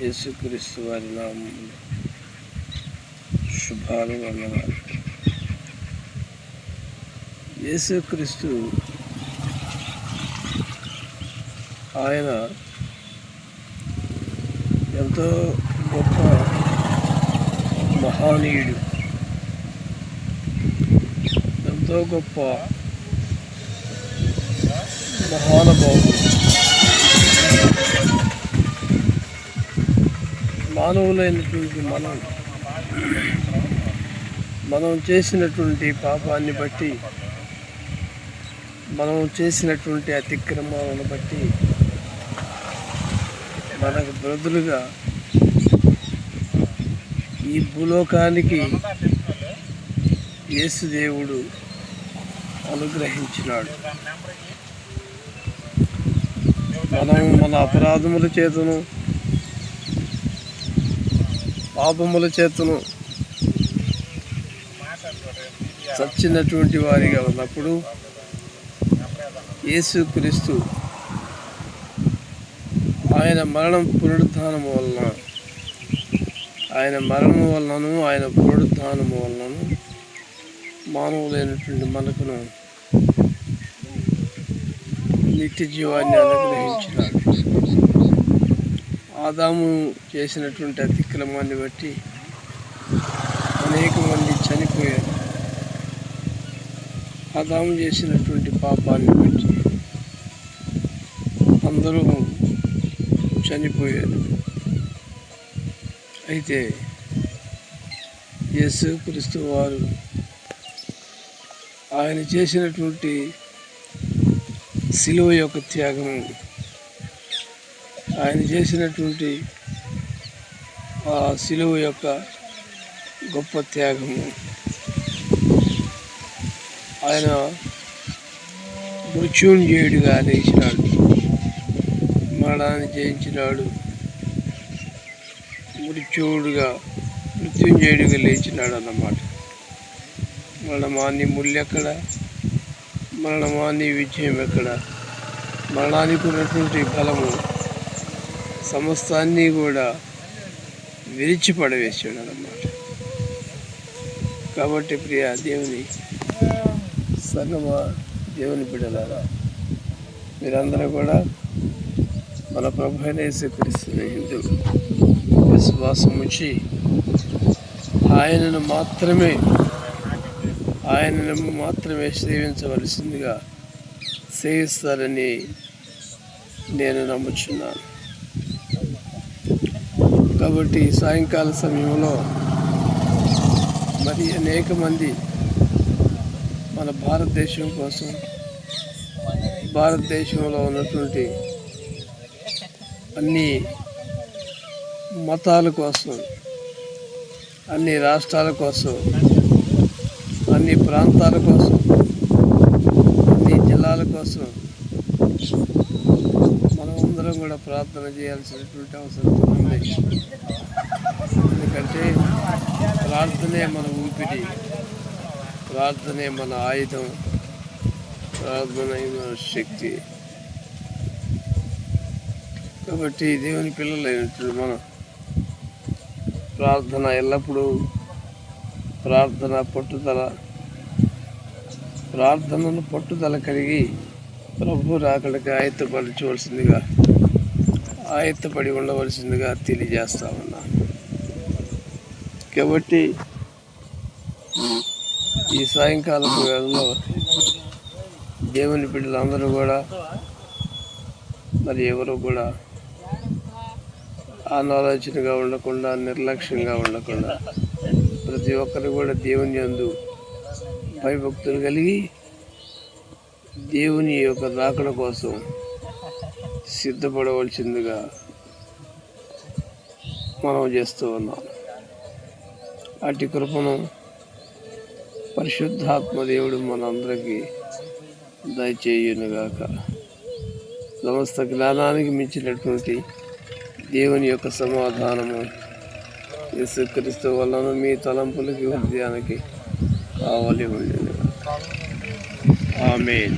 యేసుక్రీస్తు వారి నామములో శుభాలు వందనాలు. యేసుక్రీస్తు ఆయన ఎంతో గొప్ప మహనీయుడు, ఎంతో గొప్ప మహానుభావుడు. మానవులైనటువంటి మనం చేసినటువంటి పాపాన్ని బట్టి, మనం చేసినటువంటి అతిక్రమాలను బట్టి మనకు బదులుగా ఈ భూలోకానికి యేసుదేవుడు అనుగ్రహించినాడు. మనం మన అపరాధముల చేతను, పాపముల చేతను చచ్చినటువంటి వారిగా ఉన్నప్పుడు యేసుక్రీస్తు ఆయన మరణం పునరుద్ధానము వలన, ఆయన మరణము వలనను ఆయన పునరుద్ధానము వలనను మానవులైనటువంటి మనకును నిత్య జీవాన్ని అనుగ్రహించినాడు. ఆదాము చేసినటువంటి అతిక్రమాన్ని బట్టి అనేక మంది చనిపోయారు. ఆదాము చేసినటువంటి పాపాన్ని బట్టి అందరూ చనిపోయారు. అయితే యేసుక్రీస్తు వారు ఆయన చేసినటువంటి సిలువ యొక్క త్యాగము, ఆయన చేసినటువంటి ఆ సిలువ యొక్క గొప్ప త్యాగము, ఆయన మృత్యుంజయుడిగా లేచినాడు, మరణాన్ని జయించినాడు, మృత్యుంజయుడిగా లేచినాడు అన్నమాట. మరణమాన్ని ముళ్ళెక్కడ, మరణమాన్ని విజయం ఎక్కడ, మరణానికి ఉన్నటువంటి బలము సమస్తాన్ని కూడా విరిచిపడవేసాడు అన్నమాట. కాబట్టి ప్రియ దేవుని సంగమా, దేవుని బిడ్డలారా, మీరందరూ కూడా మన ప్రభు అయిన యేసుక్రీస్తుని హిందూ విశ్వాసం ఉంచి ఆయనను మాత్రమే సేవించవలసిందిగా సేవిస్తారని నేను నమ్ముచున్నాను. కాబట్టి సాయంకాల సమయంలో మరి అనేక మంది మన భారతదేశం కోసం, భారతదేశంలో ఉన్నటువంటి అన్ని మతాల కోసం, అన్ని రాష్ట్రాల కోసం, అన్ని ప్రాంతాల కోసం, అన్ని జిల్లాల కోసం మనమందరం కూడా ప్రార్థన చేయాల్సినటువంటి అవసరం ఉంది. ఎందుకంటే ప్రార్థనే మన ఊపిరి, ప్రార్థనే మన ఆయుధం, ప్రార్థనే మన శక్తి. కాబట్టి దేవుని పిల్లలైనటువంటి మనం ప్రార్థన ఎల్లప్పుడూ ప్రార్థనను పట్టుదల కలిగి ప్రభు రాకడికి ఆయత్తపడి ఉండవలసిందిగా తెలియజేస్తా ఉన్నాను. కాబట్టి ఈ సాయంకాలపు వేళలో దేవుని బిడ్డలందరూ కూడా మరి ఎవరు కూడా అనాలోచనగా ఉండకుండా, నిర్లక్ష్యంగా ఉండకుండా ప్రతి ఒక్కరు కూడా దేవుని యందు భయభక్తులు కలిగి దేవుని యొక్క రాకడ కోసం సిద్ధపడవలసిందిగా మనం చేస్తూ ఉన్నాం. అటు కృపను పరిశుద్ధాత్మ దేవుడు మనందరికీ దయచేయునుగాక. సమస్త జ్ఞానానికి మించినటువంటి దేవుని యొక్క సమాధానము యేసుక్రీస్తు వలన మీ తలంపులకి, హృదయానికి కావాలి ఉండేది. ఆమేన్.